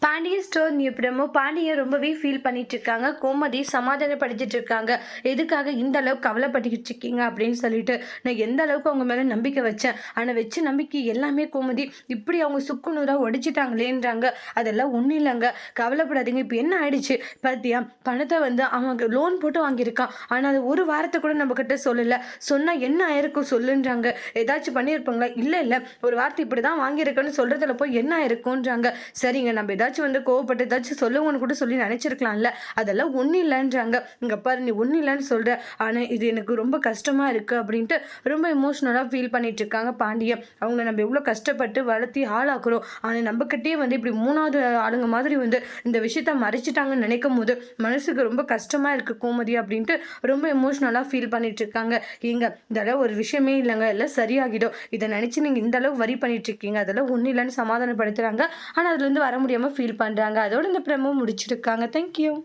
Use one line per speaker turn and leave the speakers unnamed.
Pandian store new promo. Pandian ரொம்பவே feel பண்ணிட்டு இருக்காங்க. கோமதி சமாதானப்படுத்திட்டு இருக்காங்க. எதுக்காக இந்த அளவுக்கு கவலைப்பட்டுக்கிட்டு இருக்கீங்க அப்படின்னு சொல்லிட்டு. நான் எந்த அளவுக்கு அவங்க மேல நம்பிக்கை வச்சேன். ஆனா வச்ச நம்பிக்கை எல்லாமே கோமதி இப்படி அவங்க சுக்குநூறா உடைச்சிட்டாங்களேன்றாங்க. அதெல்லாம் ஒண்ணும் இல்லைங்க. கவலைப்படாதீங்க. இப்போ என்ன ஆயிடுச்சு பாத்தியா? பணத்தை அவங்க லோன் போட்டு வாங்கியிருக்கான். ஆனா அது ஒரு வாரத்தை கூட நம்ம கிட்ட சொல்லல. சொன்னா என்ன ஆயிருக்கும் சொல்லுன்றாங்க. ஏதாச்சும் பண்ணியிருப்பாங்களா? இல்ல இல்ல, ஒரு வார்த்தை இப்படிதான் வாங்கியிருக்கேன்னு சொல்றதுல போய் என்ன ஆயிருக்கும்ன்றாங்க. சரிங்க, நம்ம ஏதாச்சும் கோவப்பட்டு ஏதாச்சும் சொல்லுங்கன்னு கூட சொல்லி நினைச்சிருக்கலாம்ல. அதெல்லாம் ஒண்ணு இல்லைன்றாங்க. இங்க பாரு, நீ ஒண்ணு இல்லைன்னு சொல்ற, ஆனா இது எனக்கு ரொம்ப கஷ்டமா இருக்கு அப்படின்ட்டு ரொம்ப எமோஷனலா ஃபீல் பண்ணிட்டு இருக்காங்க பாண்டியன். அவங்க நம்ம எவ்வளவு கஷ்டப்பட்டு வளர்த்தி ஆளாக்குறோம். ஆனா நம்ம கிட்டே இப்படி மூணாவது ஆளுங்க மாதிரி இந்த விஷயத்த மறைச்சிட்டாங்கன்னு நினைக்கும் போது மனசுக்கு ரொம்ப கஷ்டமா இருக்கு கோமதி அப்படின்ட்டு ரொம்ப எமோஷனலா ஃபீல் பண்ணிட்டு இருக்காங்க. ஏங்க, இதெல்லாம் ஒரு விஷயமே இல்லைங்க, எல்லாம் சரியாகிடும். இதை நினைச்சு நீங்க இந்த அளவு வரி பண்ணிட்டு இருக்கீங்க, அதெல்லாம் ஒண்ணு இல்லைன்னு சமாதானப்படுத்துறாங்க. ஆனா அதுல இருந்து வர முடியாம ஃபீல் பண்றாங்க. அதோட இந்த ப்ரோமோ முடிச்சிருக்காங்க. தேங்க்யூ.